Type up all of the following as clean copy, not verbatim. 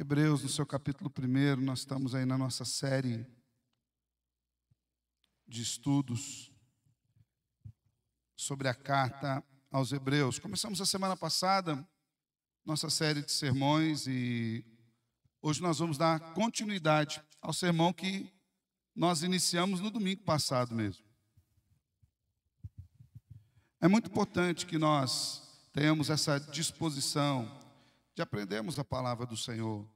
Hebreus, no seu capítulo 1, nós estamos aí na nossa série de estudos sobre a carta aos Hebreus. Começamos a semana passada nossa série de sermões e hoje nós vamos dar continuidade ao sermão que nós iniciamos no domingo passado mesmo. É muito importante que nós tenhamos essa disposição de aprendermos a palavra do Senhor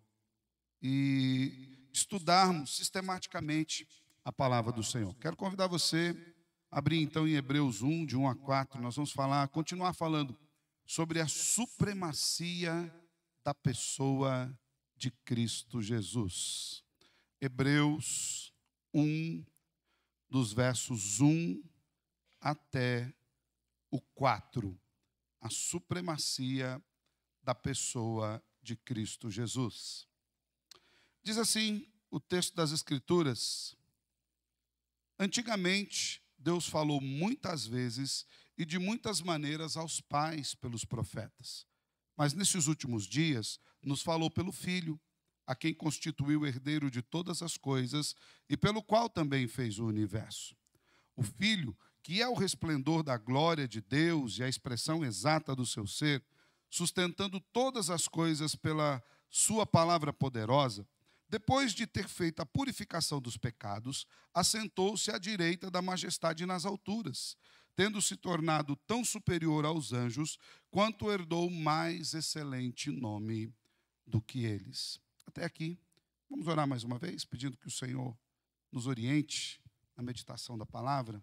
e estudarmos sistematicamente a palavra do Senhor. Quero convidar você a abrir então em Hebreus 1, de 1 a 4, nós vamos continuar falando sobre a supremacia da pessoa de Cristo Jesus. Hebreus 1, dos versos 1 até o 4, a supremacia da pessoa de Cristo Jesus. Diz assim o texto das Escrituras: antigamente, Deus falou muitas vezes e de muitas maneiras aos pais pelos profetas. Mas nesses últimos dias, nos falou pelo Filho, a quem constituiu o herdeiro de todas as coisas e pelo qual também fez o universo. O Filho, que é o resplendor da glória de Deus e a expressão exata do seu ser, sustentando todas as coisas pela sua palavra poderosa, depois de ter feito a purificação dos pecados, assentou-se à direita da majestade nas alturas, tendo se tornado tão superior aos anjos, quanto herdou mais excelente nome do que eles. Até aqui, vamos orar mais uma vez, pedindo que o Senhor nos oriente na meditação da palavra.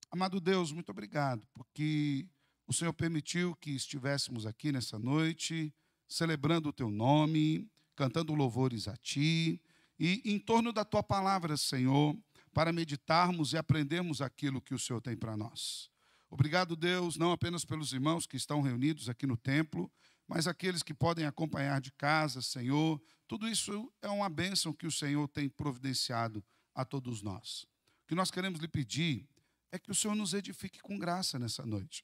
Amado Deus, muito obrigado, porque o Senhor permitiu que estivéssemos aqui nessa noite, celebrando o Teu nome, cantando louvores a Ti, e em torno da Tua palavra, Senhor, para meditarmos e aprendermos aquilo que o Senhor tem para nós. Obrigado, Deus, não apenas pelos irmãos que estão reunidos aqui no templo, mas aqueles que podem acompanhar de casa, Senhor. Tudo isso é uma bênção que o Senhor tem providenciado a todos nós. O que nós queremos lhe pedir é que o Senhor nos edifique com graça nessa noite.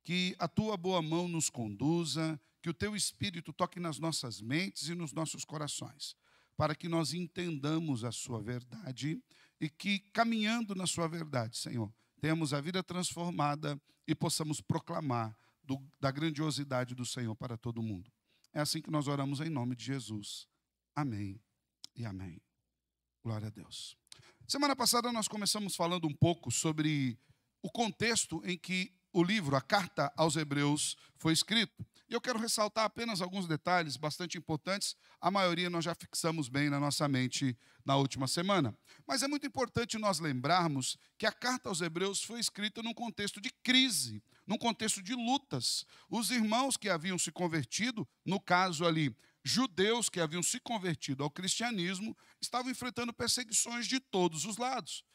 Que a Tua boa mão nos conduza, que o Teu Espírito toque nas nossas mentes e nos nossos corações, para que nós entendamos a Sua verdade e que, caminhando na Sua verdade, Senhor, tenhamos a vida transformada e possamos proclamar da grandiosidade do Senhor para todo mundo. É assim que nós oramos em nome de Jesus. Amém e amém. Glória a Deus. Semana passada nós começamos falando um pouco sobre o contexto em que o livro, a carta aos Hebreus, foi escrito. E eu quero ressaltar apenas alguns detalhes bastante importantes. A maioria nós já fixamos bem na nossa mente na última semana. Mas é muito importante nós lembrarmos que a carta aos Hebreus foi escrita num contexto de crise, num contexto de lutas. Os irmãos que haviam se convertido, no caso ali, judeus que haviam se convertido ao cristianismo, estavam enfrentando perseguições de todos os lados.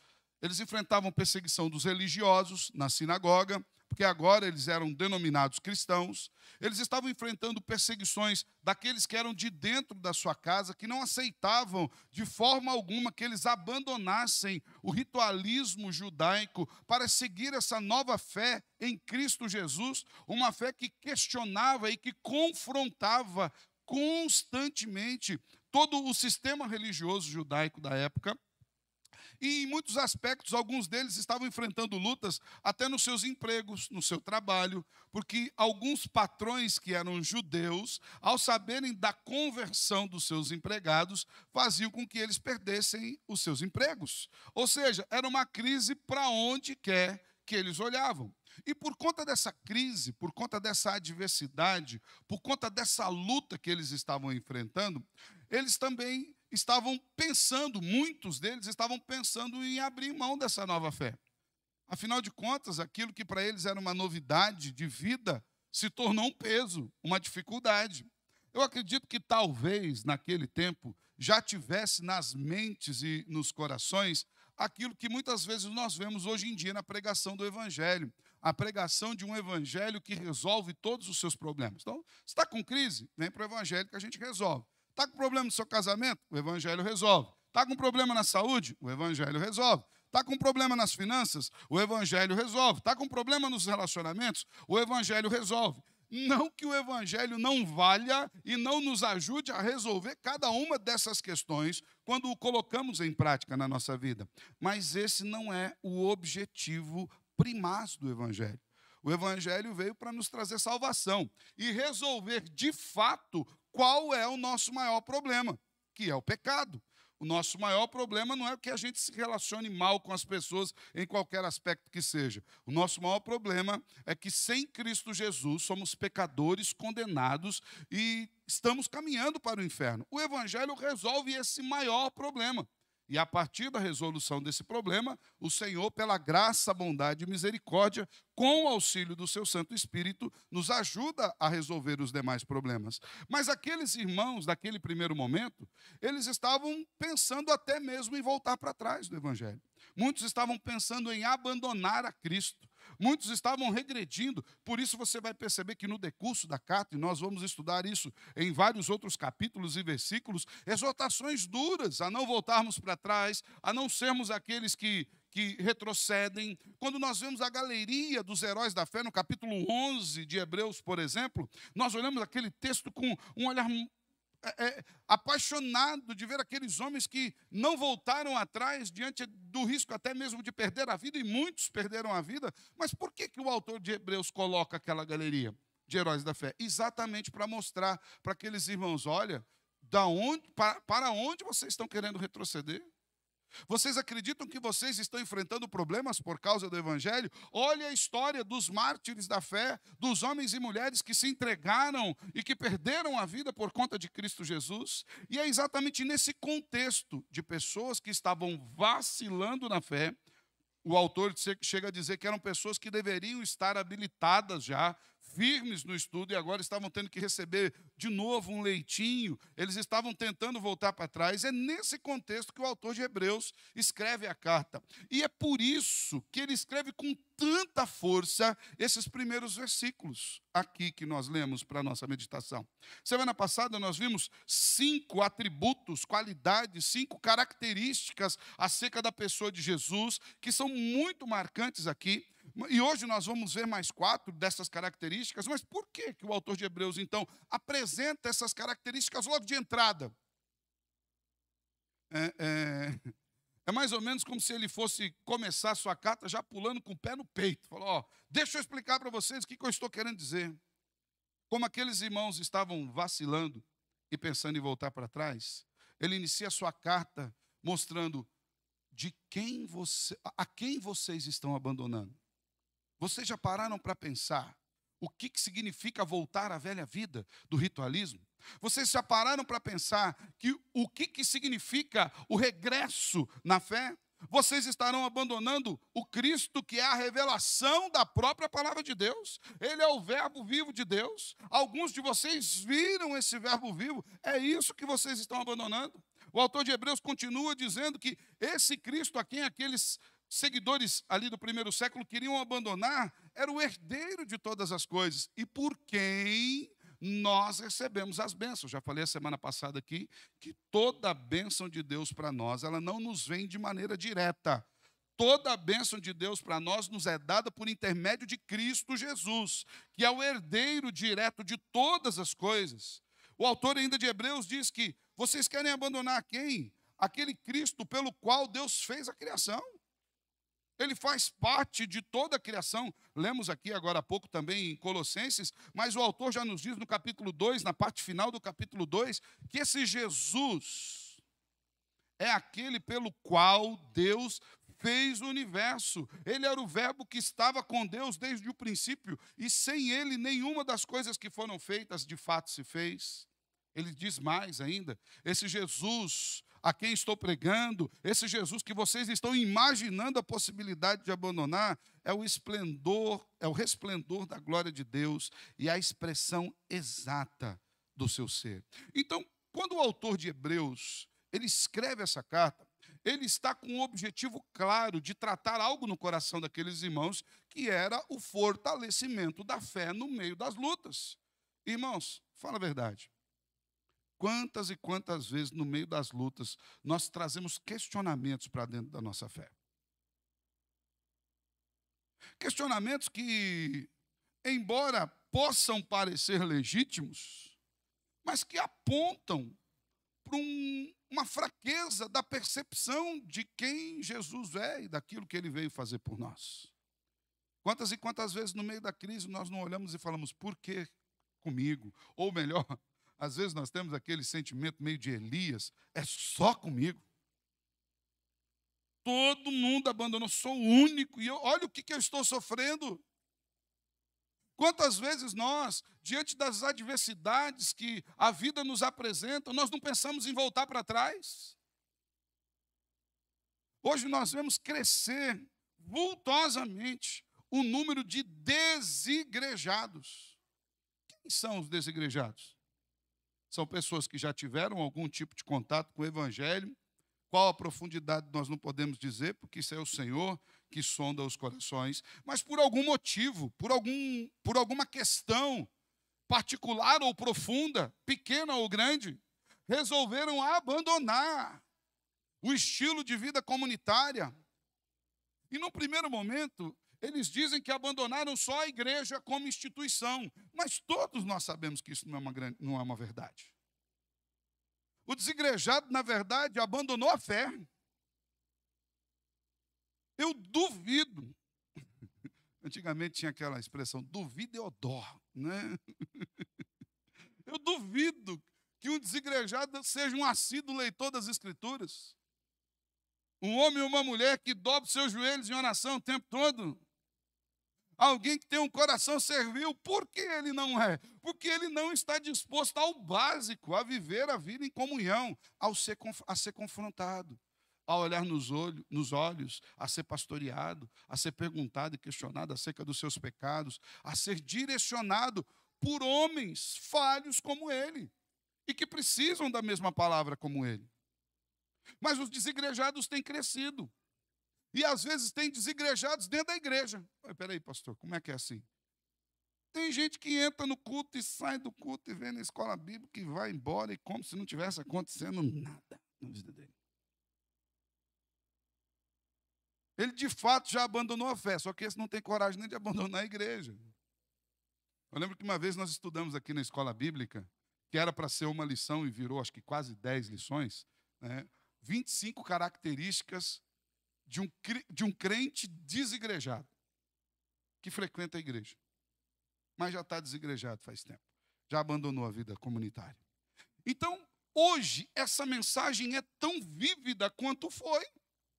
Eles enfrentavam perseguição dos religiosos na sinagoga, porque agora eles eram denominados cristãos. Eles estavam enfrentando perseguições daqueles que eram de dentro da sua casa, que não aceitavam de forma alguma que eles abandonassem o ritualismo judaico para seguir essa nova fé em Cristo Jesus, uma fé que questionava e que confrontava constantemente todo o sistema religioso judaico da época. E em muitos aspectos, alguns deles estavam enfrentando lutas até nos seus empregos, no seu trabalho, porque alguns patrões que eram judeus, ao saberem da conversão dos seus empregados, faziam com que eles perdessem os seus empregos. Ou seja, era uma crise para onde quer que eles olhavam. E por conta dessa crise, por conta dessa adversidade, por conta dessa luta que eles estavam enfrentando, eles também estavam pensando, muitos deles estavam pensando em abrir mão dessa nova fé. Afinal de contas, aquilo que para eles era uma novidade de vida se tornou um peso, uma dificuldade. Eu acredito que talvez naquele tempo já tivesse nas mentes e nos corações aquilo que muitas vezes nós vemos hoje em dia na pregação do Evangelho. A pregação de um Evangelho que resolve todos os seus problemas. Então, se está com crise, vem para o Evangelho que a gente resolve. Está com problema no seu casamento? O Evangelho resolve. Está com problema na saúde? O Evangelho resolve. Está com problema nas finanças? O Evangelho resolve. Está com problema nos relacionamentos? O Evangelho resolve. Não que o evangelho não valha e não nos ajude a resolver cada uma dessas questões quando o colocamos em prática na nossa vida, mas esse não é o objetivo primaz do evangelho. O evangelho veio para nos trazer salvação e resolver de fato qual é o nosso maior problema, que é o pecado. O nosso maior problema não é que a gente se relacione mal com as pessoas em qualquer aspecto que seja. O nosso maior problema é que sem Cristo Jesus somos pecadores condenados e estamos caminhando para o inferno. O evangelho resolve esse maior problema. E a partir da resolução desse problema, o Senhor, pela graça, bondade e misericórdia, com o auxílio do seu Santo Espírito, nos ajuda a resolver os demais problemas. Mas aqueles irmãos, daquele primeiro momento, eles estavam pensando até mesmo em voltar para trás do Evangelho. Muitos estavam pensando em abandonar a Cristo. Muitos estavam regredindo, por isso você vai perceber que no decurso da carta, e nós vamos estudar isso em vários outros capítulos e versículos, exortações duras a não voltarmos para trás, a não sermos aqueles que retrocedem. Quando nós vemos a galeria dos heróis da fé, no capítulo 11 de Hebreus, por exemplo, nós olhamos aquele texto com um olhar apaixonado de ver aqueles homens que não voltaram atrás diante do risco até mesmo de perder a vida, e muitos perderam a vida. Mas por que o autor de Hebreus coloca aquela galeria de heróis da fé? Exatamente para mostrar para aqueles irmãos, olha, para onde vocês estão querendo retroceder? Vocês acreditam que vocês estão enfrentando problemas por causa do Evangelho? Olha a história dos mártires da fé, dos homens e mulheres que se entregaram e que perderam a vida por conta de Cristo Jesus. E é exatamente nesse contexto de pessoas que estavam vacilando na fé, o autor chega a dizer que eram pessoas que deveriam estar habilitadas já, firmes no estudo, e agora estavam tendo que receber de novo um leitinho, eles estavam tentando voltar para trás. É nesse contexto que o autor de Hebreus escreve a carta. E é por isso que ele escreve com tanta força esses primeiros versículos aqui que nós lemos para a nossa meditação. Semana passada nós vimos 5 atributos, qualidades, 5 características acerca da pessoa de Jesus, que são muito marcantes aqui. E hoje nós vamos ver mais 4 dessas características. Mas por que o autor de Hebreus, então, apresenta essas características logo de entrada? É mais ou menos como se ele fosse começar a sua carta já pulando com o pé no peito. Falou, ó, deixa eu explicar para vocês o que eu estou querendo dizer. Como aqueles irmãos estavam vacilando e pensando em voltar para trás, ele inicia a sua carta mostrando a quem vocês estão abandonando. Vocês já pararam para pensar o que significa voltar à velha vida do ritualismo? Vocês já pararam para pensar o que significa o regresso na fé? Vocês estarão abandonando o Cristo, que é a revelação da própria palavra de Deus. Ele é o verbo vivo de Deus. Alguns de vocês viram esse verbo vivo. É isso que vocês estão abandonando. O autor de Hebreus continua dizendo que esse Cristo a quem aqueles seguidores ali do primeiro século queriam abandonar era o herdeiro de todas as coisas e por quem nós recebemos as bênçãos. Já falei a semana passada aqui que toda a bênção de Deus para nós, ela não nos vem de maneira direta. Toda a bênção de Deus para nós nos é dada por intermédio de Cristo Jesus, que é o herdeiro direto de todas as coisas. O autor ainda de Hebreus diz que vocês querem abandonar quem? Aquele Cristo pelo qual Deus fez a criação. Ele faz parte de toda a criação. Lemos aqui agora há pouco também em Colossenses, mas o autor já nos diz no capítulo 2, na parte final do capítulo 2, que esse Jesus é aquele pelo qual Deus fez o universo. Ele era o verbo que estava com Deus desde o princípio, e sem ele nenhuma das coisas que foram feitas de fato se fez. Ele diz mais ainda, esse Jesus a quem estou pregando, esse Jesus que vocês estão imaginando a possibilidade de abandonar, é o resplendor da glória de Deus e a expressão exata do seu ser. Então, quando o autor de Hebreus, ele escreve essa carta, ele está com o objetivo claro de tratar algo no coração daqueles irmãos, que era o fortalecimento da fé no meio das lutas. Irmãos, fala a verdade. Quantas e quantas vezes, no meio das lutas, nós trazemos questionamentos para dentro da nossa fé? Questionamentos que, embora possam parecer legítimos, mas que apontam para uma fraqueza da percepção de quem Jesus é e daquilo que ele veio fazer por nós. Quantas e quantas vezes no meio da crise nós não olhamos e falamos, por que comigo? Ou melhor, às vezes nós temos aquele sentimento meio de Elias, é só comigo. Todo mundo abandonou, sou o único, e olha o que eu estou sofrendo. Quantas vezes nós, diante das adversidades que a vida nos apresenta, nós não pensamos em voltar para trás? Hoje nós vemos crescer vultosamente o número de desigrejados. Quem são os desigrejados? São pessoas que já tiveram algum tipo de contato com o Evangelho. Qual a profundidade nós não podemos dizer, porque isso é o Senhor que sonda os corações, mas por algum motivo, por alguma questão particular ou profunda, pequena ou grande, resolveram abandonar o estilo de vida comunitária. E no primeiro momento, eles dizem que abandonaram só a igreja como instituição, mas todos nós sabemos que isso não é uma verdade. O desigrejado, na verdade, abandonou a fé. Eu duvido. Antigamente tinha aquela expressão, duvido e odor, né? Eu duvido que um desigrejado seja um assíduo leitor das Escrituras. Um homem ou uma mulher que dobre seus joelhos em oração o tempo todo. Alguém que tem um coração servil. Por que ele não é? Porque ele não está disposto ao básico, a viver a vida em comunhão, a ser confrontado, a olhar nos olhos, a ser pastoreado, a ser perguntado e questionado acerca dos seus pecados, a ser direcionado por homens falhos como ele e que precisam da mesma palavra como ele. Mas os desigrejados têm crescido. E às vezes tem desigrejados dentro da igreja. Espera aí, pastor, como é que é assim? Tem gente que entra no culto e sai do culto e vem na escola bíblica e vai embora, e como se não tivesse acontecendo nada na vida dele. Ele de fato já abandonou a fé, só que esse não tem coragem nem de abandonar a igreja. Eu lembro que uma vez nós estudamos aqui na escola bíblica, que era para ser uma lição e virou acho que quase 10 lições, né? 25 características de um crente desigrejado, que frequenta a igreja, mas já está desigrejado faz tempo, já abandonou a vida comunitária. Então, hoje, essa mensagem é tão vívida quanto foi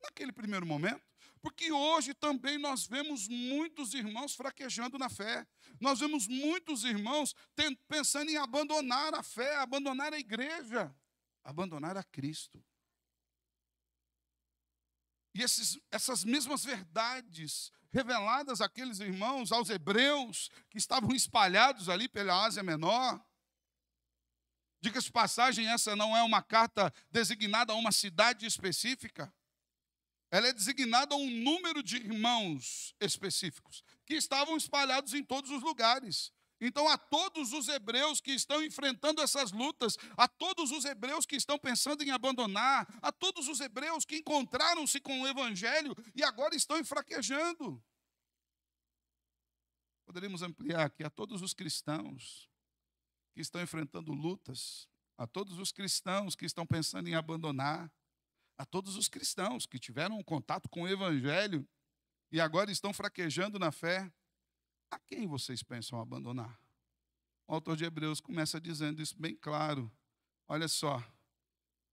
naquele primeiro momento, porque hoje também nós vemos muitos irmãos fraquejando na fé, nós vemos muitos irmãos pensando em abandonar a fé, abandonar a igreja, abandonar a Cristo. E essas mesmas verdades reveladas àqueles irmãos, aos hebreus, que estavam espalhados ali pela Ásia Menor. Diga-se de passagem, essa não é uma carta designada a uma cidade específica. Ela é designada a um número de irmãos específicos, que estavam espalhados em todos os lugares. Então, a todos os hebreus que estão enfrentando essas lutas, a todos os hebreus que estão pensando em abandonar, a todos os hebreus que encontraram-se com o Evangelho e agora estão enfraquejando. Poderíamos ampliar aqui a todos os cristãos que estão enfrentando lutas, a todos os cristãos que estão pensando em abandonar, a todos os cristãos que tiveram um contato com o Evangelho e agora estão fraquejando na fé. A quem vocês pensam abandonar? O autor de Hebreus começa dizendo isso bem claro. Olha só,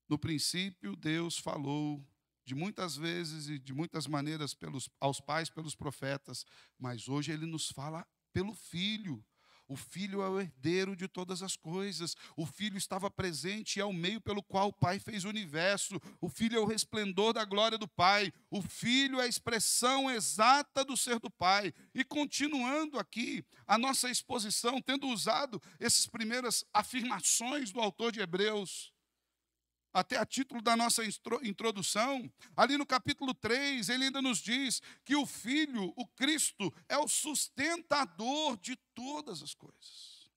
no princípio Deus falou de muitas vezes e de muitas maneiras aos pais pelos profetas, mas hoje Ele nos fala pelo Filho. O Filho é o herdeiro de todas as coisas. O Filho estava presente e é o meio pelo qual o Pai fez o universo. O Filho é o resplendor da glória do Pai. O Filho é a expressão exata do ser do Pai. E continuando aqui a nossa exposição, tendo usado essas primeiras afirmações do autor de Hebreus, até a título da nossa introdução, ali no capítulo 3, ele ainda nos diz que o Filho, o Cristo, é o sustentador de todas as coisas.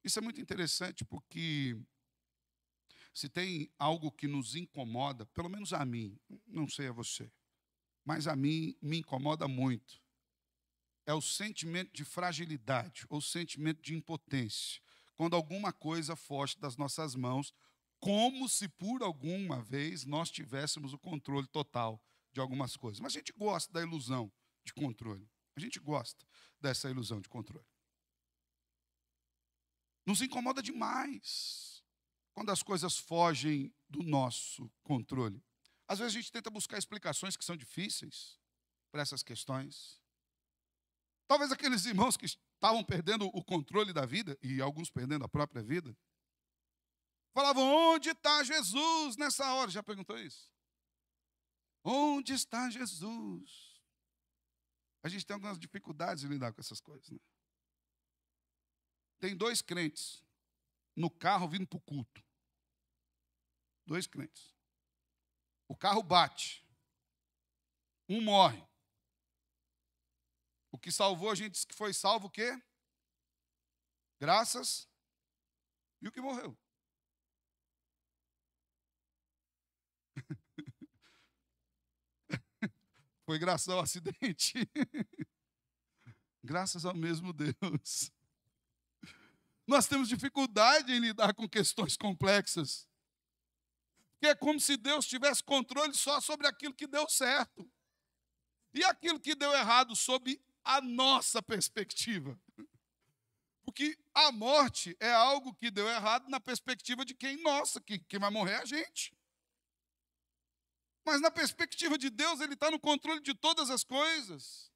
Isso é muito interessante porque se tem algo que nos incomoda, pelo menos a mim, não sei a você, mas a mim me incomoda muito, é o sentimento de fragilidade ou sentimento de impotência. Quando alguma coisa foge das nossas mãos, como se por alguma vez nós tivéssemos o controle total de algumas coisas. Mas a gente gosta da ilusão de controle. A gente gosta dessa ilusão de controle. Nos incomoda demais quando as coisas fogem do nosso controle. Às vezes a gente tenta buscar explicações que são difíceis para essas questões. Talvez aqueles irmãos que estavam perdendo o controle da vida, e alguns perdendo a própria vida, falavam: onde está Jesus nessa hora? Já perguntou isso? Onde está Jesus? A gente tem algumas dificuldades em lidar com essas coisas, né? Tem 2 crentes no carro vindo para o culto. 2 crentes. O carro bate. Um morre. O que salvou, a gente diz que foi salvo o quê? Graças. E o que morreu? Foi graças ao acidente. Graças ao mesmo Deus. Nós temos dificuldade em lidar com questões complexas. Porque é como se Deus tivesse controle só sobre aquilo que deu certo. E aquilo que deu errado sob a nossa perspectiva. Porque a morte é algo que deu errado na perspectiva de quem vai morrer é a gente. Mas na perspectiva de Deus, Ele está no controle de todas as coisas.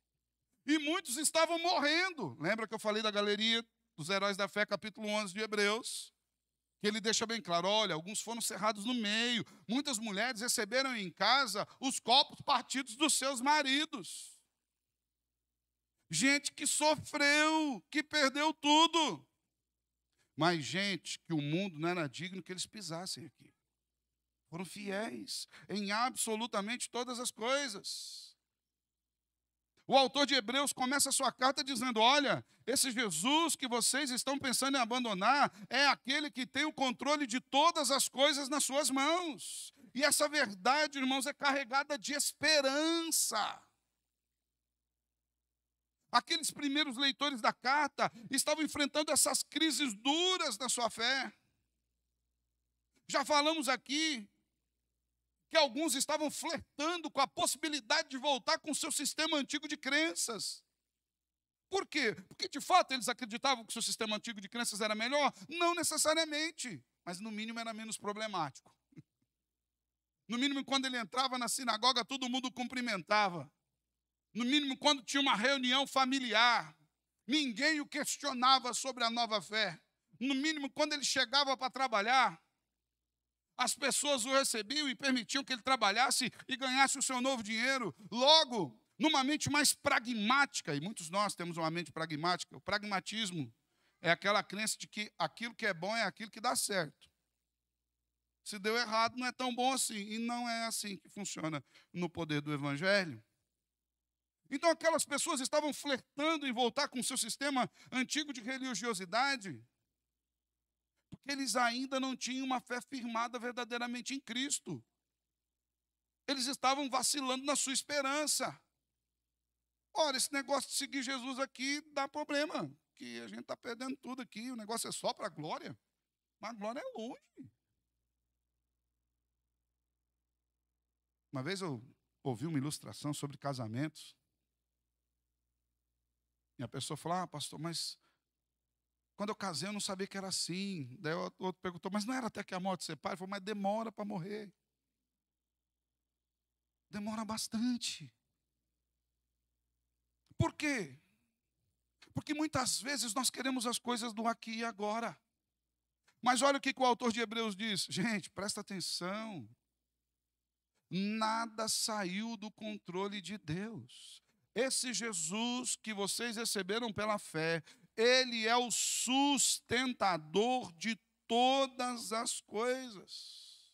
E muitos estavam morrendo. Lembra que eu falei da galeria dos heróis da fé, capítulo 11 de Hebreus? Que ele deixa bem claro: olha, alguns foram cerrados no meio. Muitas mulheres receberam em casa os corpos partidos dos seus maridos. Gente que sofreu, que perdeu tudo. Mas gente que o mundo não era digno que eles pisassem aqui. Foram fiéis em absolutamente todas as coisas. O autor de Hebreus começa a sua carta dizendo: olha, esse Jesus que vocês estão pensando em abandonar é aquele que tem o controle de todas as coisas nas suas mãos. E essa verdade, irmãos, é carregada de esperança. Aqueles primeiros leitores da carta estavam enfrentando essas crises duras na sua fé. Já falamos aqui que alguns estavam flertando com a possibilidade de voltar com o seu sistema antigo de crenças. Por quê? Porque, de fato, eles acreditavam que o seu sistema antigo de crenças era melhor? Não necessariamente, mas, no mínimo, era menos problemático. No mínimo, quando ele entrava na sinagoga, todo mundo cumprimentava. No mínimo, quando tinha uma reunião familiar, ninguém o questionava sobre a nova fé. No mínimo, quando ele chegava para trabalhar, as pessoas o recebiam e permitiam que ele trabalhasse e ganhasse o seu novo dinheiro. Logo, numa mente mais pragmática, e muitos de nós temos uma mente pragmática, o pragmatismo é aquela crença de que aquilo que é bom é aquilo que dá certo. Se deu errado, não é tão bom assim. E não é assim que funciona no poder do Evangelho. Então, aquelas pessoas estavam flertando em voltar com o seu sistema antigo de religiosidade, porque eles ainda não tinham uma fé firmada verdadeiramente em Cristo. Eles estavam vacilando na sua esperança. Ora, esse negócio de seguir Jesus aqui dá problema, que a gente está perdendo tudo aqui, o negócio é só para a glória, mas a glória é longe. Uma vez eu ouvi uma ilustração sobre casamentos, e a pessoa falou: pastor, mas quando eu casei eu não sabia que era assim. Daí o outro perguntou: mas não era até que a morte separe? Ele falou: mas demora para morrer. Demora bastante. Por quê? Porque muitas vezes nós queremos as coisas do aqui e agora. Mas olha o que o autor de Hebreus diz. Gente, presta atenção. Nada saiu do controle de Deus. Esse Jesus que vocês receberam pela fé, Ele é o sustentador de todas as coisas.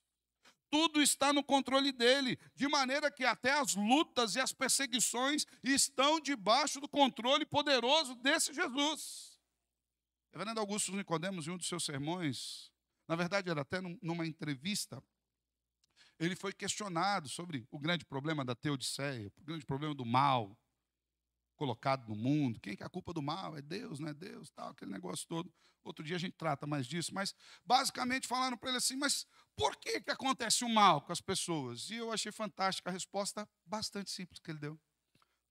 Tudo está no controle dele, de maneira que até as lutas e as perseguições estão debaixo do controle poderoso desse Jesus. O reverendo Augusto Nicodemos, em um dos seus sermões, na verdade era até numa entrevista, ele foi questionado sobre o grande problema da teodiceia, o grande problema do mal. colocado no mundo. Quem que é a culpa do mal? É Deus, não é Deus, tal, aquele negócio todo. Outro dia a gente trata mais disso, mas basicamente falaram para ele assim, mas por que acontece o mal com as pessoas? E eu achei fantástica a resposta, bastante simples que ele deu.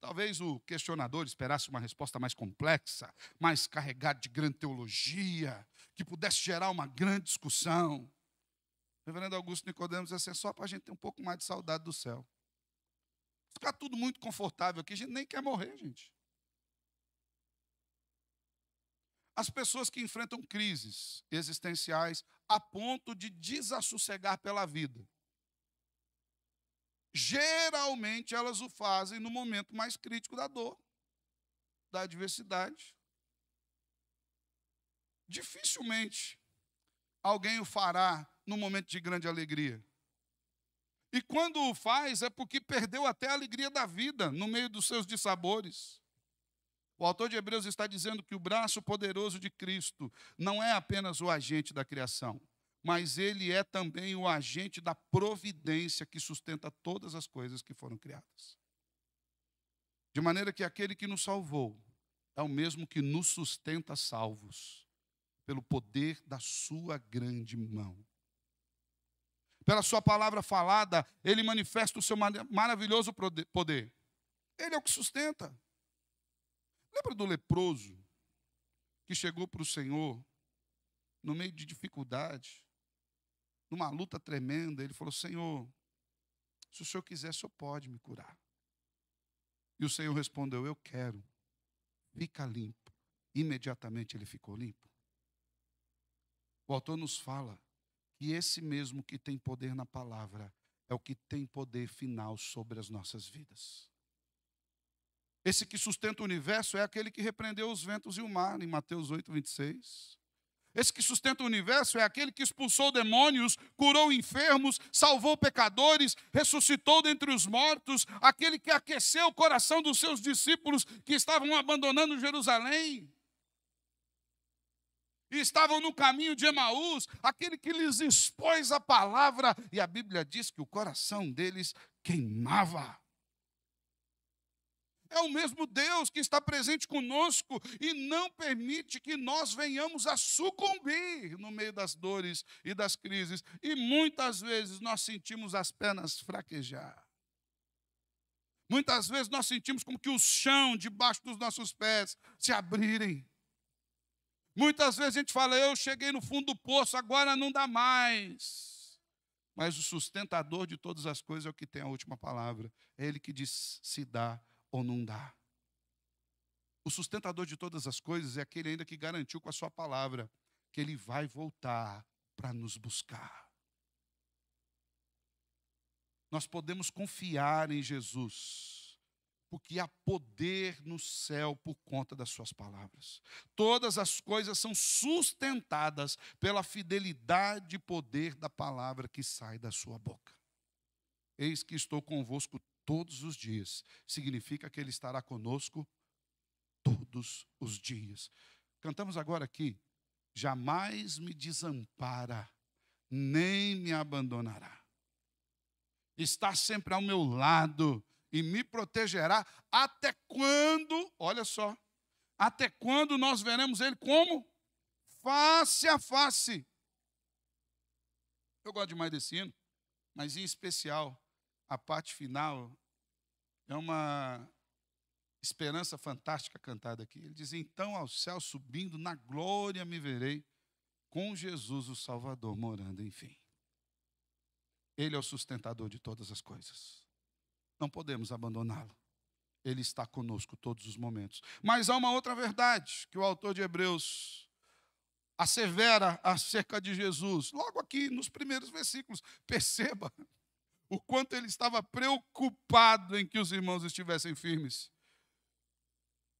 Talvez o questionador esperasse uma resposta mais complexa, mais carregada de grande teologia, que pudesse gerar uma grande discussão. O reverendo Augusto Nicodemos disse assim, só para a gente ter um pouco mais de saudade do céu. Ficar tudo muito confortável aqui, a gente nem quer morrer, gente. As pessoas que enfrentam crises existenciais a ponto de desassossegar pela vida, geralmente elas o fazem no momento mais crítico da dor, da adversidade. Dificilmente alguém o fará no momento de grande alegria. E quando o faz é porque perdeu até a alegria da vida no meio dos seus dissabores. O autor de Hebreus está dizendo que o braço poderoso de Cristo não é apenas o agente da criação, mas ele é também o agente da providência que sustenta todas as coisas que foram criadas. De maneira que aquele que nos salvou é o mesmo que nos sustenta salvos, pelo poder da sua grande mão. Pela sua palavra falada, ele manifesta o seu maravilhoso poder. Ele é o que sustenta. Lembra do leproso que chegou para o Senhor no meio de dificuldade, numa luta tremenda? Ele falou, Senhor, se o Senhor quiser, o Senhor pode me curar. E o Senhor respondeu, eu quero. Fica limpo. Imediatamente ele ficou limpo. O autor nos fala que esse mesmo que tem poder na palavra é o que tem poder final sobre as nossas vidas. Esse que sustenta o universo é aquele que repreendeu os ventos e o mar, em Mateus 8, 26. Esse que sustenta o universo é aquele que expulsou demônios, curou enfermos, salvou pecadores, ressuscitou dentre os mortos, aquele que aqueceu o coração dos seus discípulos que estavam abandonando Jerusalém e estavam no caminho de Emaús, aquele que lhes expôs a palavra, e a Bíblia diz que o coração deles queimava. É o mesmo Deus que está presente conosco e não permite que nós venhamos a sucumbir no meio das dores e das crises. E muitas vezes nós sentimos as pernas fraquejar. Muitas vezes nós sentimos como que o chão debaixo dos nossos pés se abrirem. Muitas vezes a gente fala, eu cheguei no fundo do poço, agora não dá mais. Mas o sustentador de todas as coisas é o que tem a última palavra. É ele que diz se dá ou não dá. O sustentador de todas as coisas é aquele ainda que garantiu com a sua palavra que ele vai voltar para nos buscar. Nós podemos confiar em Jesus, porque há poder no céu por conta das suas palavras. Todas as coisas são sustentadas pela fidelidade e poder da palavra que sai da sua boca. Eis que estou convosco todos os dias. Significa que ele estará conosco todos os dias. Cantamos agora aqui. Jamais me desampara, nem me abandonará. Está sempre ao meu lado e me protegerá até quando, olha só, até quando nós veremos ele como? Face a face. Eu gosto demais desse hino, mas em especial a parte final é uma esperança fantástica cantada aqui. Ele diz, então ao céu subindo, na glória me verei, com Jesus o Salvador morando, enfim. Ele é o sustentador de todas as coisas. Não podemos abandoná-lo. Ele está conosco todos os momentos. Mas há uma outra verdade que o autor de Hebreus assevera acerca de Jesus. Logo aqui nos primeiros versículos. Perceba o quanto ele estava preocupado em que os irmãos estivessem firmes.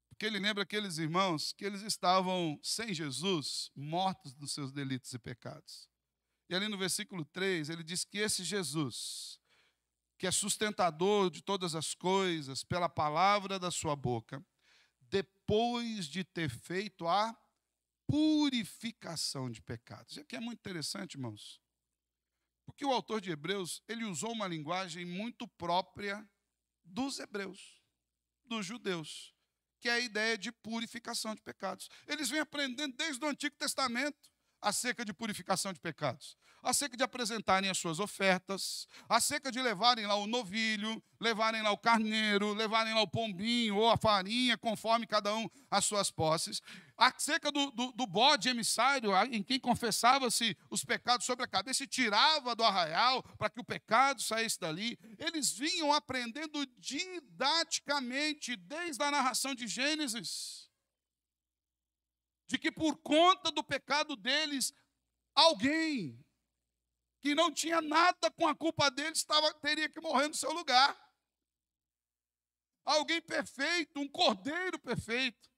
Porque ele lembra aqueles irmãos que eles estavam sem Jesus, mortos dos seus delitos e pecados. E ali no versículo 3, ele diz que esse Jesus, que é sustentador de todas as coisas, pela palavra da sua boca, depois de ter feito a purificação de pecados. Isso aqui é muito interessante, irmãos. Porque o autor de Hebreus, ele usou uma linguagem muito própria dos hebreus, dos judeus. que é a ideia de purificação de pecados. Eles vêm aprendendo desde o Antigo Testamento acerca de purificação de pecados, acerca de apresentarem as suas ofertas, acerca de levarem lá o novilho, levarem lá o carneiro, levarem lá o pombinho ou a farinha, conforme cada um as suas posses, acerca do bode emissário, em quem confessava-se os pecados sobre a cabeça e tirava do arraial para que o pecado saísse dali. Eles vinham aprendendo didaticamente desde a narração de Gênesis, de que por conta do pecado deles, alguém que não tinha nada com a culpa deles teria que morrer no seu lugar. Alguém perfeito, um cordeiro perfeito.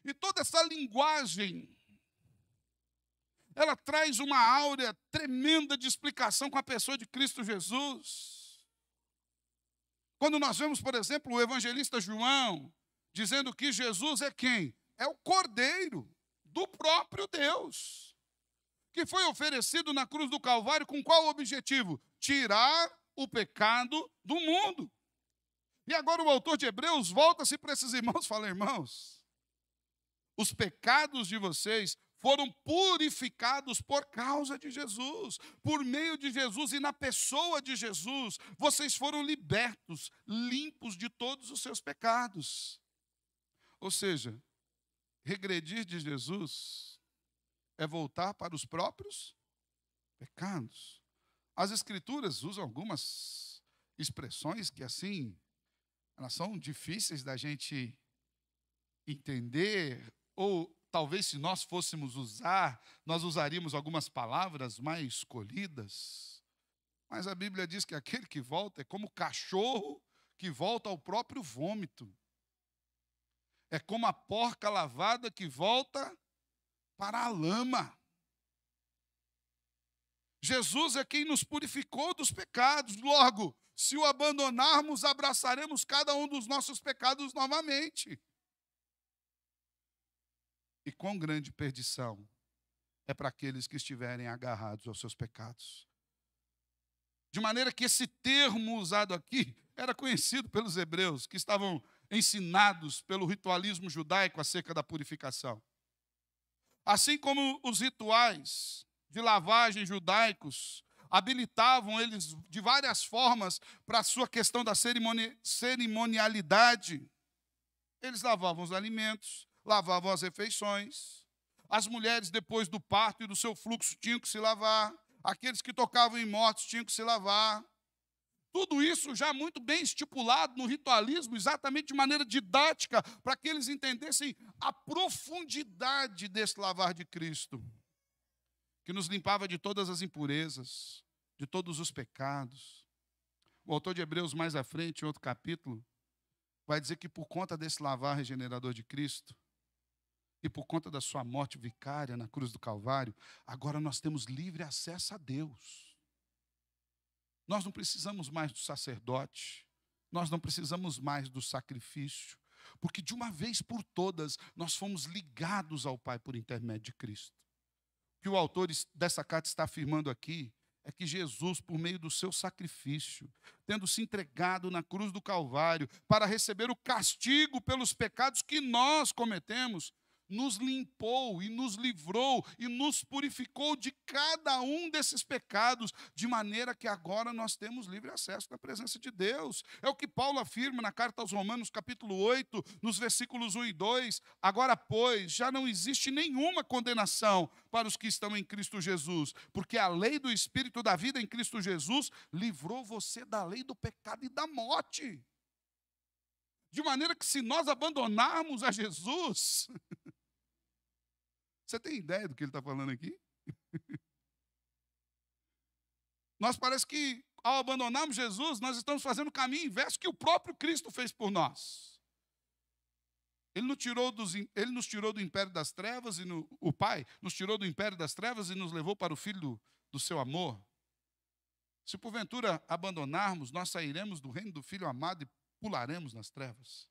E toda essa linguagem, ela traz uma áurea tremenda de explicação com a pessoa de Cristo Jesus. Quando nós vemos, por exemplo, o evangelista João dizendo que Jesus é quem? É o Cordeiro do próprio Deus, que foi oferecido na cruz do Calvário com qual objetivo? Tirar o pecado do mundo. E agora o autor de Hebreus volta-se para esses irmãos e fala: irmãos, os pecados de vocês foram purificados por causa de Jesus, por meio de Jesus e na pessoa de Jesus, vocês foram libertos, limpos de todos os seus pecados. Ou seja, regredir de Jesus é voltar para os próprios pecados. As Escrituras usam algumas expressões que, assim, elas são difíceis da gente entender, ou talvez se nós fôssemos usar, nós usaríamos algumas palavras mais escolhidas. Mas a Bíblia diz que aquele que volta é como cachorro que volta ao próprio vômito. É como a porca lavada que volta para a lama. Jesus é quem nos purificou dos pecados. Logo, se o abandonarmos, abraçaremos cada um dos nossos pecados novamente. E quão grande perdição é para aqueles que estiverem agarrados aos seus pecados. De maneira que esse termo usado aqui era conhecido pelos hebreus, que estavam ensinados pelo ritualismo judaico acerca da purificação. Assim como os rituais de lavagem judaicos habilitavam eles de várias formas para a sua questão da cerimonialidade, eles lavavam os alimentos, lavavam as refeições. As mulheres, depois do parto e do seu fluxo, tinham que se lavar. Aqueles que tocavam em mortos tinham que se lavar. Tudo isso já muito bem estipulado no ritualismo, exatamente de maneira didática, para que eles entendessem a profundidade desse lavar de Cristo, que nos limpava de todas as impurezas, de todos os pecados. O autor de Hebreus, mais à frente, em outro capítulo, vai dizer que por conta desse lavar regenerador de Cristo, e por conta da sua morte vicária na cruz do Calvário, agora nós temos livre acesso a Deus. Nós não precisamos mais do sacerdote, nós não precisamos mais do sacrifício, porque de uma vez por todas nós fomos ligados ao Pai por intermédio de Cristo. O que o autor dessa carta está afirmando aqui é que Jesus, por meio do seu sacrifício, tendo se entregado na cruz do Calvário para receber o castigo pelos pecados que nós cometemos, nos limpou e nos livrou e nos purificou de cada um desses pecados, de maneira que agora nós temos livre acesso na presença de Deus. É o que Paulo afirma na carta aos Romanos, capítulo 8, nos versículos 1 e 2. Agora, pois, já não existe nenhuma condenação para os que estão em Cristo Jesus, porque a lei do Espírito da vida em Cristo Jesus livrou você da lei do pecado e da morte. De maneira que se nós abandonarmos a Jesus... Você tem ideia do que ele está falando aqui? Nós parece que, ao abandonarmos Jesus, nós estamos fazendo o caminho inverso que o próprio Cristo fez por nós. Ele nos tirou do império das trevas, o Pai nos tirou do império das trevas e nos levou para o Filho do seu amor. Se porventura abandonarmos, nós sairemos do reino do Filho amado e pularemos nas trevas.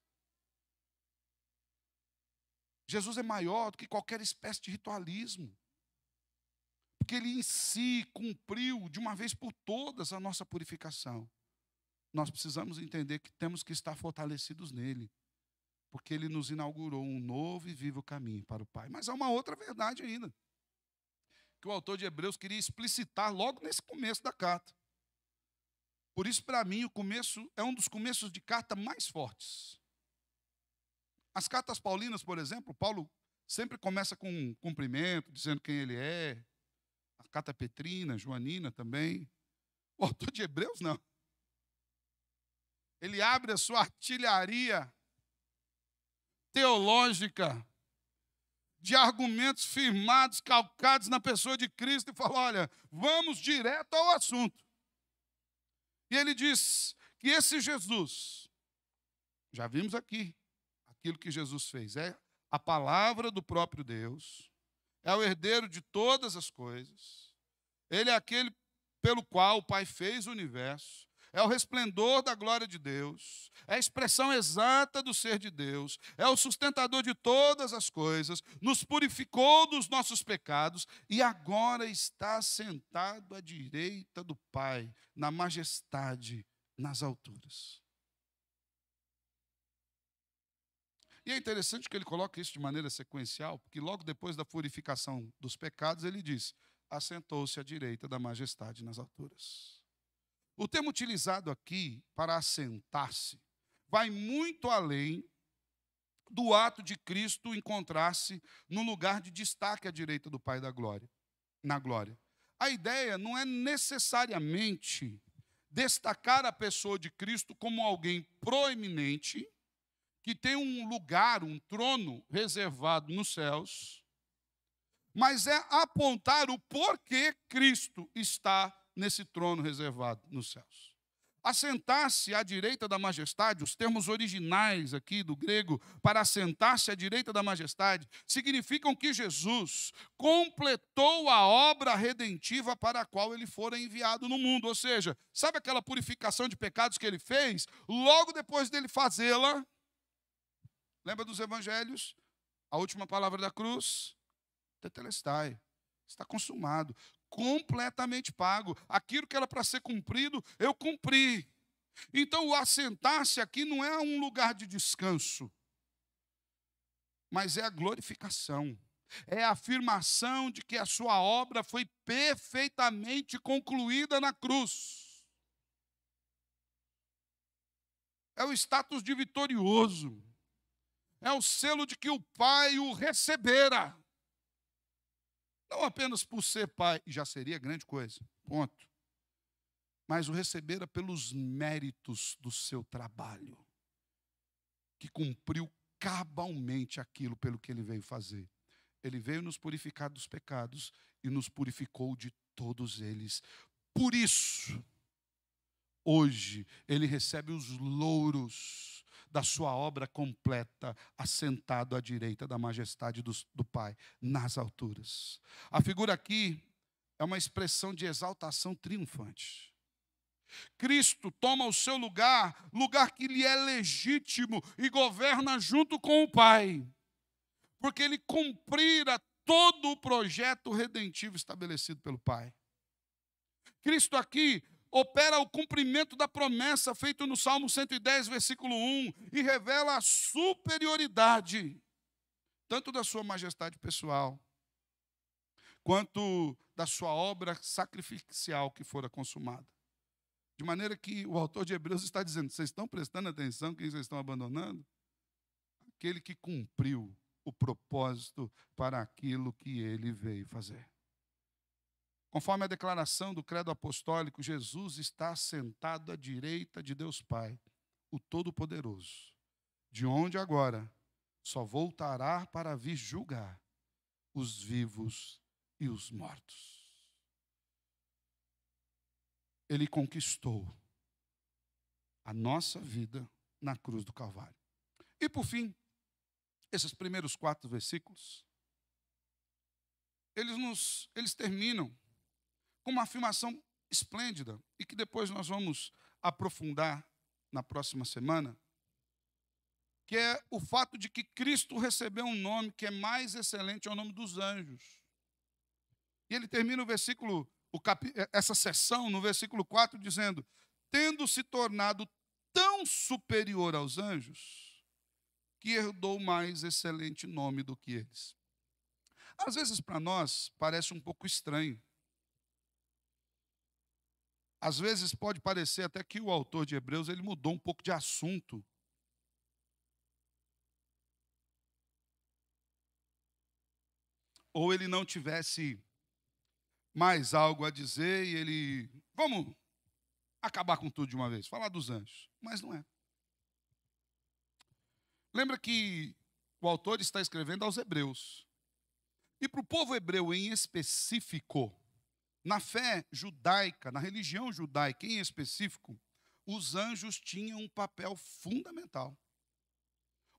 Jesus é maior do que qualquer espécie de ritualismo, porque ele em si cumpriu de uma vez por todas a nossa purificação. Nós precisamos entender que temos que estar fortalecidos nele, porque ele nos inaugurou um novo e vivo caminho para o Pai. Mas há uma outra verdade ainda, que o autor de Hebreus queria explicitar logo nesse começo da carta. Por isso, para mim, o começo é um dos começos de carta mais fortes. As cartas paulinas, por exemplo, Paulo sempre começa com um cumprimento, dizendo quem ele é. A carta petrina, joanina também. O autor de Hebreus, não. Ele abre a sua artilharia teológica de argumentos firmados, calcados na pessoa de Cristo e fala, olha, vamos direto ao assunto. E ele diz que esse Jesus, já vimos aqui, aquilo que Jesus fez, é a palavra do próprio Deus, é o herdeiro de todas as coisas, ele é aquele pelo qual o Pai fez o universo, é o resplendor da glória de Deus, é a expressão exata do ser de Deus, é o sustentador de todas as coisas, nos purificou dos nossos pecados e agora está sentado à direita do Pai, na majestade, nas alturas. E é interessante que ele coloca isso de maneira sequencial, porque logo depois da purificação dos pecados, ele diz, assentou-se à direita da majestade nas alturas. O termo utilizado aqui para assentar-se vai muito além do ato de Cristo encontrar-se no lugar de destaque à direita do Pai da glória, na glória. A ideia não é necessariamente destacar a pessoa de Cristo como alguém proeminente, que tem um lugar, um trono reservado nos céus, mas é apontar o porquê Cristo está nesse trono reservado nos céus. Assentar-se à direita da majestade, os termos originais aqui do grego, para assentar-se à direita da majestade, significam que Jesus completou a obra redentiva para a qual ele fora enviado no mundo. Ou seja, sabe aquela purificação de pecados que ele fez? Logo depois dele fazê-la, lembra dos evangelhos? A última palavra da cruz? Tetelestai. Está consumado. Completamente pago. Aquilo que era para ser cumprido, eu cumpri. Então, o assentar-se aqui não é um lugar de descanso, mas é a glorificação. É a afirmação de que a sua obra foi perfeitamente concluída na cruz. É o status de vitorioso. É o selo de que o Pai o recebera. Não apenas por ser pai, já seria grande coisa, ponto. Mas o recebera pelos méritos do seu trabalho, que cumpriu cabalmente aquilo pelo que ele veio fazer. Ele veio nos purificar dos pecados e nos purificou de todos eles. Por isso, hoje, ele recebe os louros da sua obra completa, assentado à direita da majestade do Pai, nas alturas. A figura aqui é uma expressão de exaltação triunfante. Cristo toma o seu lugar, lugar que lhe é legítimo, e governa junto com o Pai, porque ele cumprira todo o projeto redentivo estabelecido pelo Pai. Cristo aqui opera o cumprimento da promessa feita no Salmo 110, versículo 1, e revela a superioridade, tanto da sua majestade pessoal, quanto da sua obra sacrificial que fora consumada. De maneira que o autor de Hebreus está dizendo, vocês estão prestando atenção quem vocês estão abandonando? Aquele que cumpriu o propósito para aquilo que ele veio fazer. Conforme a declaração do credo apostólico, Jesus está sentado à direita de Deus Pai, o Todo-Poderoso, de onde agora só voltará para vir julgar os vivos e os mortos. Ele conquistou a nossa vida na cruz do Calvário. E por fim, esses primeiros 4 versículos, eles terminam com uma afirmação esplêndida, e que depois nós vamos aprofundar na próxima semana, que é o fato de que Cristo recebeu um nome que é mais excelente ao nome dos anjos. E ele termina o versículo, essa seção no versículo 4, dizendo, tendo se tornado tão superior aos anjos, que herdou mais excelente nome do que eles. Às vezes, para nós, parece um pouco estranho. Às vezes pode parecer até que o autor de Hebreus ele mudou um pouco de assunto. Ou ele não tivesse mais algo a dizer e ele... Vamos acabar com tudo de uma vez, falar dos anjos. Mas não é. Lembra que o autor está escrevendo aos hebreus. E para o povo hebreu em específico, na fé judaica, na religião judaica em específico, os anjos tinham um papel fundamental.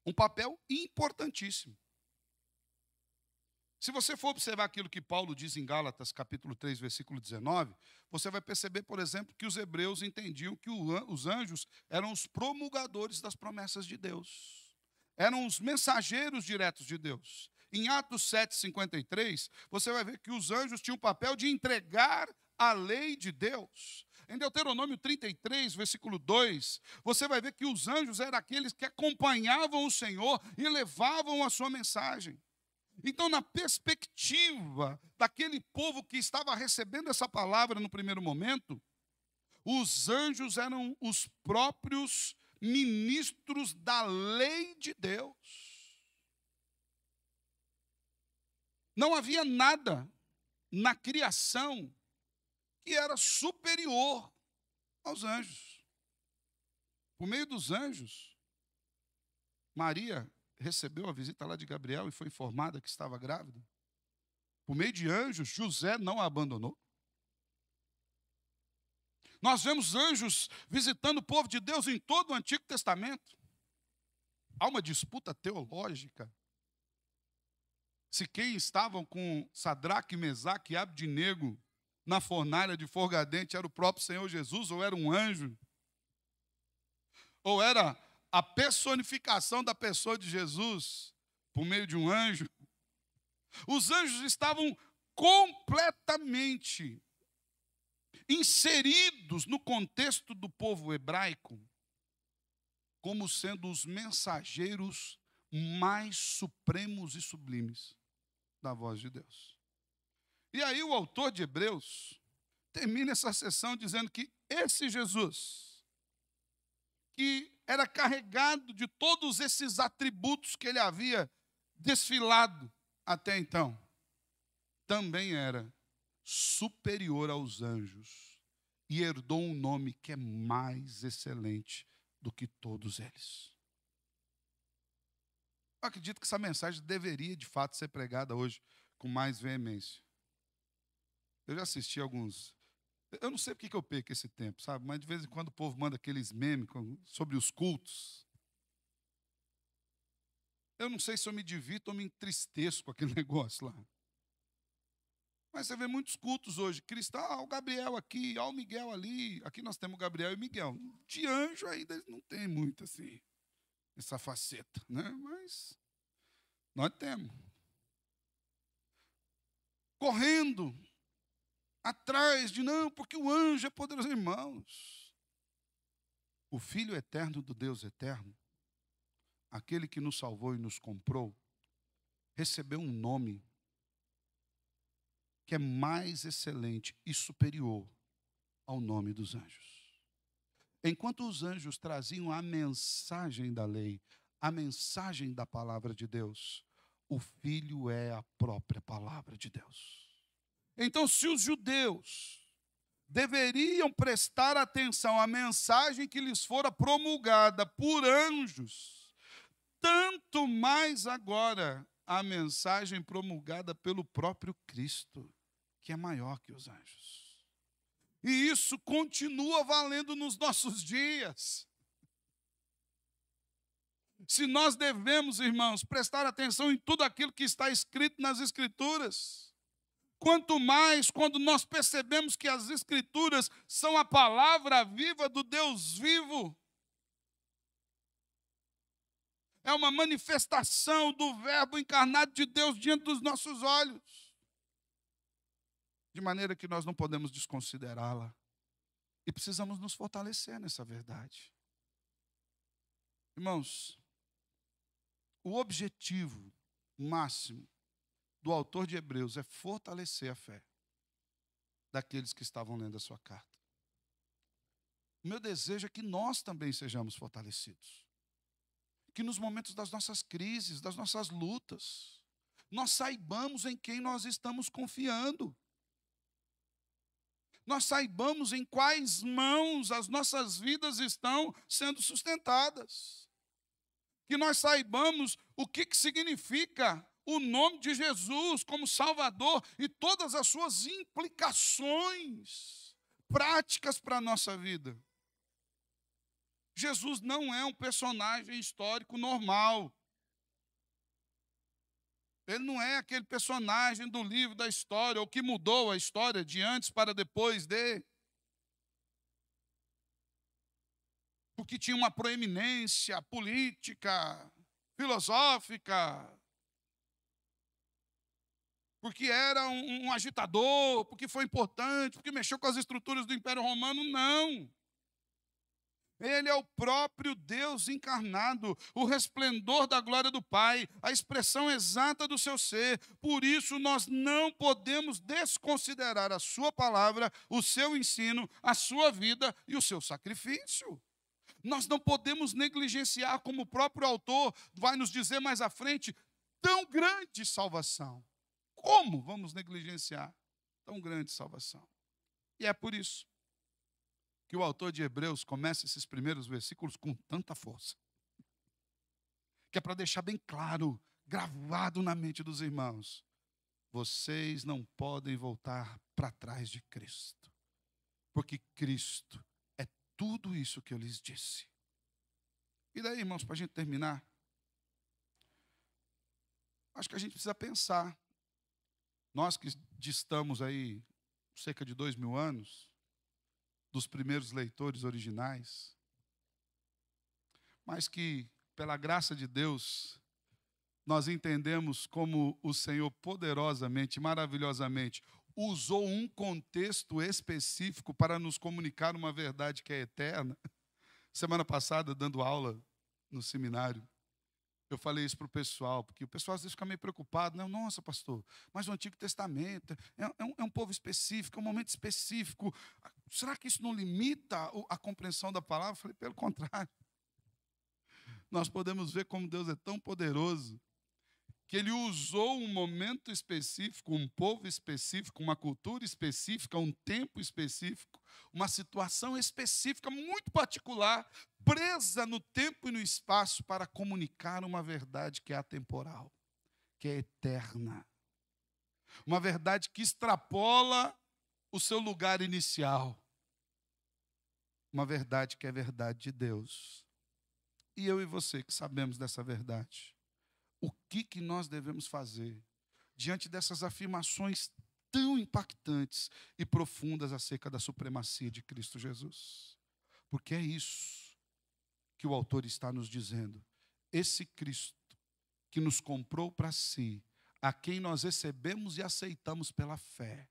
Um papel importantíssimo. Se você for observar aquilo que Paulo diz em Gálatas, capítulo 3, versículo 19, você vai perceber, por exemplo, que os hebreus entendiam que os anjos eram os promulgadores das promessas de Deus. Eram os mensageiros diretos de Deus. Em Atos 7,53, você vai ver que os anjos tinham o papel de entregar a lei de Deus. Em Deuteronômio 33, versículo 2, você vai ver que os anjos eram aqueles que acompanhavam o Senhor e levavam a sua mensagem. Então, na perspectiva daquele povo que estava recebendo essa palavra no primeiro momento, os anjos eram os próprios ministros da lei de Deus. Não havia nada na criação que era superior aos anjos. Por meio dos anjos, Maria recebeu a visita lá de Gabriel e foi informada que estava grávida. Por meio de anjos, José não a abandonou. Nós vemos anjos visitando o povo de Deus em todo o Antigo Testamento. Há uma disputa teológica se quem estavam com Sadraque, Mesaque e Abdinego na fornalha de fogo ardente era o próprio Senhor Jesus ou era um anjo, ou era a personificação da pessoa de Jesus por meio de um anjo. Os anjos estavam completamente inseridos no contexto do povo hebraico como sendo os mensageiros mais supremos e sublimes da voz de Deus. E aí o autor de Hebreus termina essa sessão dizendo que esse Jesus, que era carregado de todos esses atributos que ele havia desfilado até então, também era superior aos anjos e herdou um nome que é mais excelente do que todos eles. Eu acredito que essa mensagem deveria, de fato, ser pregada hoje com mais veemência. Eu já assisti alguns... Eu não sei porque que eu perco esse tempo, sabe? Mas de vez em quando o povo manda aqueles memes sobre os cultos. Eu não sei se eu me divirto ou me entristeço com aquele negócio lá. Mas você vê muitos cultos hoje. Cristão, o Gabriel aqui, o Miguel ali. Aqui nós temos o Gabriel e o Miguel. De anjo ainda não tem muito assim, essa faceta, né? Mas nós temos. Correndo atrás de não, porque o anjo é poderoso. Irmãos, o Filho eterno do Deus eterno, aquele que nos salvou e nos comprou, recebeu um nome que é mais excelente e superior ao nome dos anjos. Enquanto os anjos traziam a mensagem da lei, a mensagem da palavra de Deus, o Filho é a própria palavra de Deus. Então, se os judeus deveriam prestar atenção à mensagem que lhes fora promulgada por anjos, tanto mais agora a mensagem promulgada pelo próprio Cristo, que é maior que os anjos. E isso continua valendo nos nossos dias. Se nós devemos, irmãos, prestar atenção em tudo aquilo que está escrito nas Escrituras, quanto mais quando nós percebemos que as Escrituras são a palavra viva do Deus vivo. É uma manifestação do Verbo encarnado de Deus diante dos nossos olhos. De maneira que nós não podemos desconsiderá-la. E precisamos nos fortalecer nessa verdade. Irmãos, o objetivo máximo do autor de Hebreus é fortalecer a fé daqueles que estavam lendo a sua carta. O meu desejo é que nós também sejamos fortalecidos. Que nos momentos das nossas crises, das nossas lutas, nós saibamos em quem nós estamos confiando. Nós saibamos em quais mãos as nossas vidas estão sendo sustentadas. Que nós saibamos o que significa o nome de Jesus como Salvador e todas as suas implicações práticas para a nossa vida. Jesus não é um personagem histórico normal. Ele não é aquele personagem do livro da história, ou que mudou a história de antes para depois de. Porque tinha uma proeminência política, filosófica, porque era um agitador, porque foi importante, porque mexeu com as estruturas do Império Romano, não. Ele é o próprio Deus encarnado, o resplendor da glória do Pai, a expressão exata do seu ser. Por isso, nós não podemos desconsiderar a sua palavra, o seu ensino, a sua vida e o seu sacrifício. Nós não podemos negligenciar, como o próprio autor vai nos dizer mais à frente, tão grande salvação. Como vamos negligenciar tão grande salvação? E é por isso que o autor de Hebreus começa esses primeiros versículos com tanta força, que é para deixar bem claro, gravado na mente dos irmãos: vocês não podem voltar para trás de Cristo, porque Cristo é tudo isso que eu lhes disse. E daí, irmãos, para a gente terminar, acho que a gente precisa pensar, nós que distamos aí cerca de 2000 anos, dos primeiros leitores originais, mas que, pela graça de Deus, nós entendemos como o Senhor poderosamente, maravilhosamente, usou um contexto específico para nos comunicar uma verdade que é eterna. Semana passada, dando aula no seminário, eu falei isso para o pessoal, porque o pessoal às vezes fica meio preocupado, né? Nossa, pastor, mas o Antigo Testamento é um povo específico, é um momento específico. Será que isso não limita a compreensão da palavra? Eu falei, pelo contrário. Nós podemos ver como Deus é tão poderoso, que Ele usou um momento específico, um povo específico, uma cultura específica, um tempo específico, uma situação específica, muito particular, presa no tempo e no espaço, para comunicar uma verdade que é atemporal, que é eterna. Uma verdade que extrapola o seu lugar inicial. Uma verdade que é verdade de Deus. E eu e você que sabemos dessa verdade, o que nós devemos fazer diante dessas afirmações tão impactantes e profundas acerca da supremacia de Cristo Jesus? Porque é isso que o autor está nos dizendo. Esse Cristo que nos comprou para si, a quem nós recebemos e aceitamos pela fé,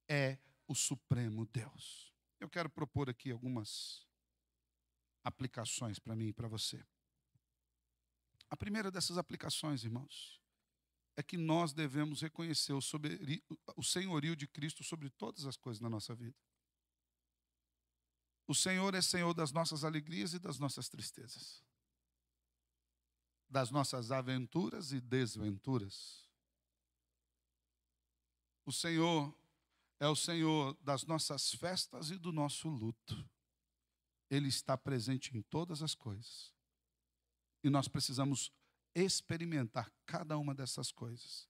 é o supremo Deus. Eu quero propor aqui algumas aplicações para mim e para você. A primeira dessas aplicações, irmãos, é que nós devemos reconhecer o senhorio de Cristo sobre todas as coisas na nossa vida. O Senhor é Senhor das nossas alegrias e das nossas tristezas, das nossas aventuras e desventuras. O Senhor é o Senhor das nossas festas e do nosso luto. Ele está presente em todas as coisas. E nós precisamos experimentar cada uma dessas coisas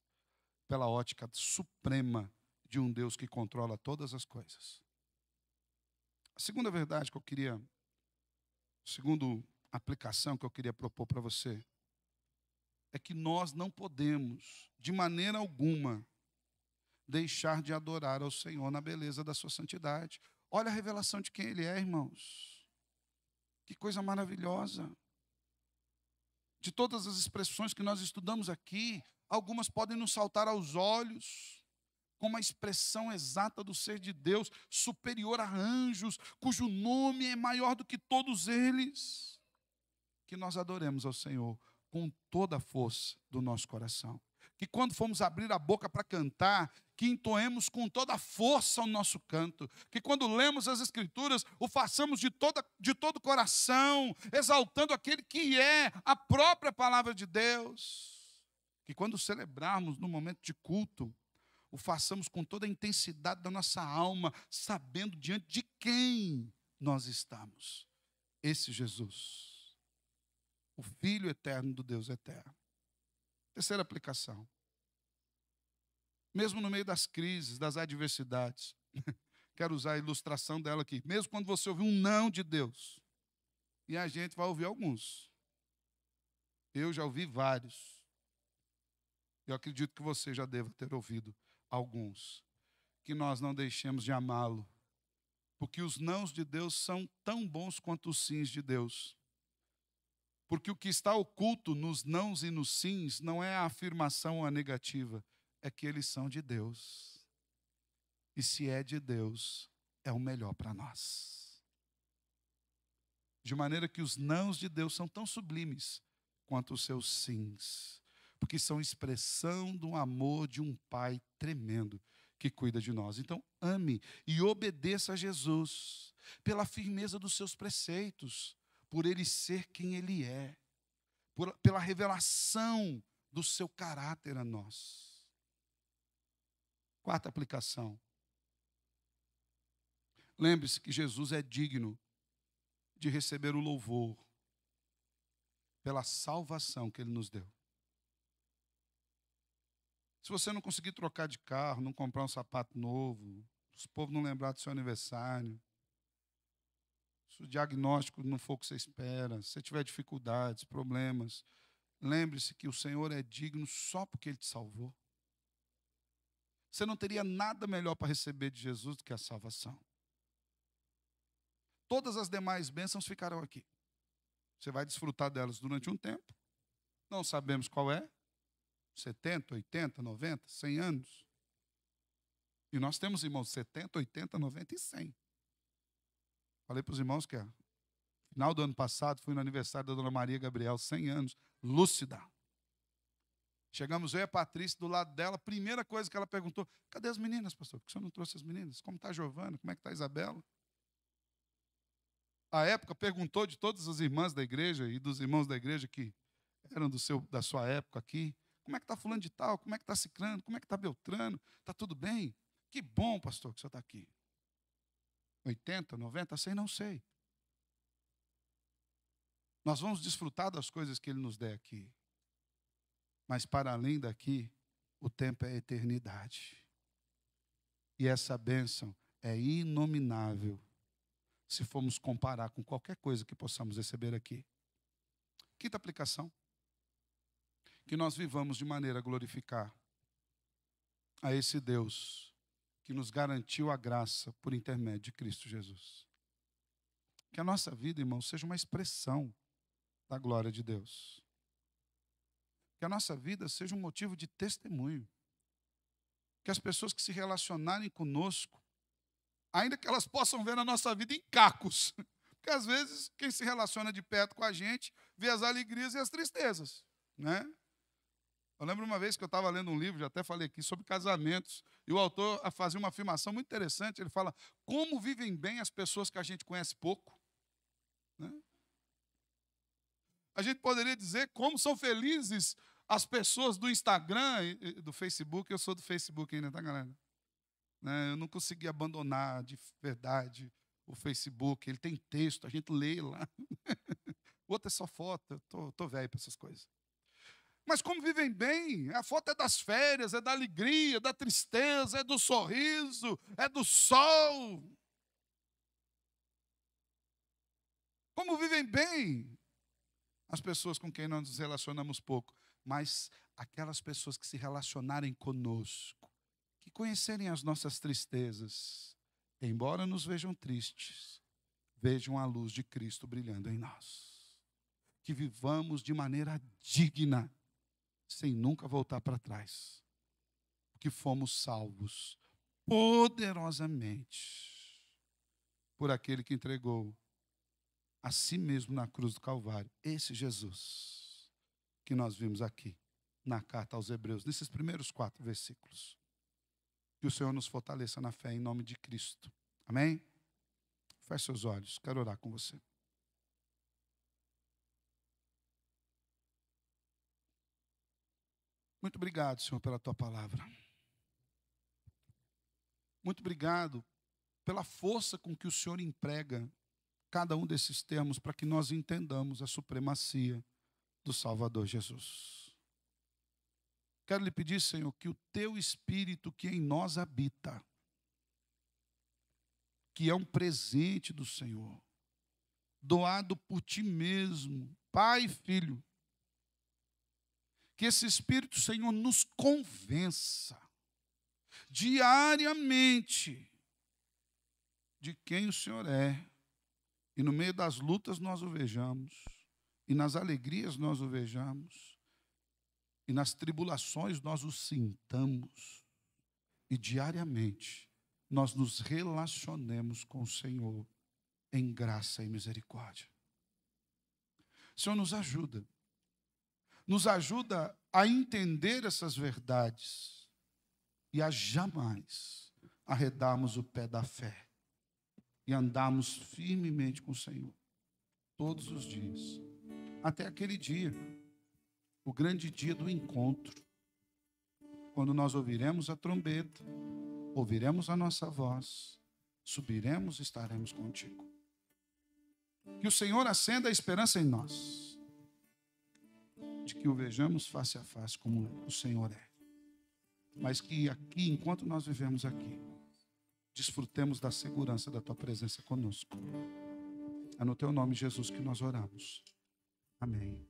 pela ótica suprema de um Deus que controla todas as coisas. A segunda verdade que eu queria, segunda aplicação que eu queria propor para você, é que nós não podemos, de maneira alguma, deixar de adorar ao Senhor na beleza da sua santidade. Olha a revelação de quem Ele é, irmãos. Que coisa maravilhosa. De todas as expressões que nós estudamos aqui, algumas podem nos saltar aos olhos, como a expressão exata do ser de Deus, superior a anjos, cujo nome é maior do que todos eles. Que nós adoremos ao Senhor com toda a força do nosso coração. Que quando formos abrir a boca para cantar, que entoemos com toda a força o nosso canto. Que quando lemos as Escrituras, o façamos de todo o coração, exaltando aquele que é a própria palavra de Deus. Que quando celebrarmos no momento de culto, o façamos com toda a intensidade da nossa alma, sabendo diante de quem nós estamos. Esse Jesus, o Filho eterno do Deus eterno. Terceira aplicação. Mesmo no meio das crises, das adversidades, quero usar a ilustração dela aqui. Mesmo quando você ouvir um não de Deus, e a gente vai ouvir alguns. Eu já ouvi vários. Eu acredito que você já deva ter ouvido alguns. Que nós não deixemos de amá-lo. Porque os nãos de Deus são tão bons quanto os sims de Deus. Porque o que está oculto nos nãos e nos sims não é a afirmação ou a negativa, é que eles são de Deus. E se é de Deus, é o melhor para nós. De maneira que os nãos de Deus são tão sublimes quanto os seus sims. Porque são expressão do amor de um Pai tremendo que cuida de nós. Então, ame e obedeça a Jesus pela firmeza dos seus preceitos, por Ele ser quem Ele é, pela revelação do seu caráter a nós. Quarta aplicação. Lembre-se que Jesus é digno de receber o louvor pela salvação que Ele nos deu. Se você não conseguir trocar de carro, não comprar um sapato novo, se o povo não lembrar do seu aniversário, se o diagnóstico não for o que você espera, se você tiver dificuldades, problemas, lembre-se que o Senhor é digno só porque Ele te salvou. Você não teria nada melhor para receber de Jesus do que a salvação. Todas as demais bênçãos ficarão aqui. Você vai desfrutar delas durante um tempo. Não sabemos qual é. 70, 80, 90, 100 anos. E nós temos irmãos 70, 80, 90 e 100. Falei para os irmãos que no final do ano passado fui no aniversário da Dona Maria Gabriel, 100 anos, lúcida. Chegamos eu e a Patrícia do lado dela, a primeira coisa que ela perguntou: cadê as meninas, pastor? Por que o senhor não trouxe as meninas? Como está a Giovana? Como é que está a Isabela? À época perguntou de todas as irmãs da igreja e dos irmãos da igreja que eram da sua época aqui: como é que está fulano de tal? Como é que está ciclano? Como é que está Beltrano? Está tudo bem? Que bom, pastor, que o senhor está aqui. 80, 90, 100, não sei. Nós vamos desfrutar das coisas que Ele nos der aqui. Mas para além daqui, o tempo é eternidade. E essa bênção é inominável se formos comparar com qualquer coisa que possamos receber aqui. Quinta aplicação. Que nós vivamos de maneira a glorificar a esse Deus que nos garantiu a graça por intermédio de Cristo Jesus. Que a nossa vida, irmãos, seja uma expressão da glória de Deus. Que a nossa vida seja um motivo de testemunho. Que as pessoas que se relacionarem conosco, ainda que elas possam ver a nossa vida em cacos, porque às vezes quem se relaciona de perto com a gente vê as alegrias e as tristezas, né? Eu lembro uma vez que eu estava lendo um livro, já até falei aqui, sobre casamentos, e o autor fazia uma afirmação muito interessante. Ele fala: como vivem bem as pessoas que a gente conhece pouco, né? A gente poderia dizer como são felizes as pessoas do Instagram e do Facebook. Eu sou do Facebook ainda, tá, galera? Né? Eu não consegui abandonar de verdade o Facebook. Ele tem texto, a gente lê lá. O outro é só foto. Eu tô velho para essas coisas. Mas como vivem bem, a foto é das férias, é da alegria, da tristeza, é do sorriso, é do sol. Como vivem bem as pessoas com quem nós nos relacionamos pouco, mas aquelas pessoas que se relacionarem conosco, que conhecerem as nossas tristezas, embora nos vejam tristes, vejam a luz de Cristo brilhando em nós. Que vivamos de maneira digna, sem nunca voltar para trás. Porque fomos salvos poderosamente por aquele que entregou a si mesmo na cruz do Calvário. Esse Jesus. que nós vimos aqui na carta aos Hebreus, nesses primeiros 4 versículos. Que o Senhor nos fortaleça na fé em nome de Cristo. Amém? Feche seus olhos, quero orar com você. Muito obrigado, Senhor, pela tua palavra. Muito obrigado pela força com que o Senhor emprega cada um desses termos para que nós entendamos a supremacia do Salvador Jesus. Quero lhe pedir, Senhor, que o teu Espírito que em nós habita, que é um presente do Senhor, doado por ti mesmo, Pai e Filho, que esse Espírito, Senhor, nos convença diariamente de quem o Senhor é. E no meio das lutas nós o vejamos, e nas alegrias nós o vejamos, e nas tribulações nós o sintamos, e diariamente nós nos relacionemos com o Senhor em graça e misericórdia. Senhor, nos ajuda a entender essas verdades e a jamais arredarmos o pé da fé e andarmos firmemente com o Senhor todos os dias, até aquele dia, o grande dia do encontro, quando nós ouviremos a trombeta, ouviremos a nossa voz, subiremos e estaremos contigo. Que o Senhor acenda a esperança em nós, de que o vejamos face a face como o Senhor é. Mas que aqui, enquanto nós vivemos aqui, desfrutemos da segurança da tua presença conosco. É no teu nome, Jesus, que nós oramos. Amém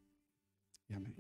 e amém.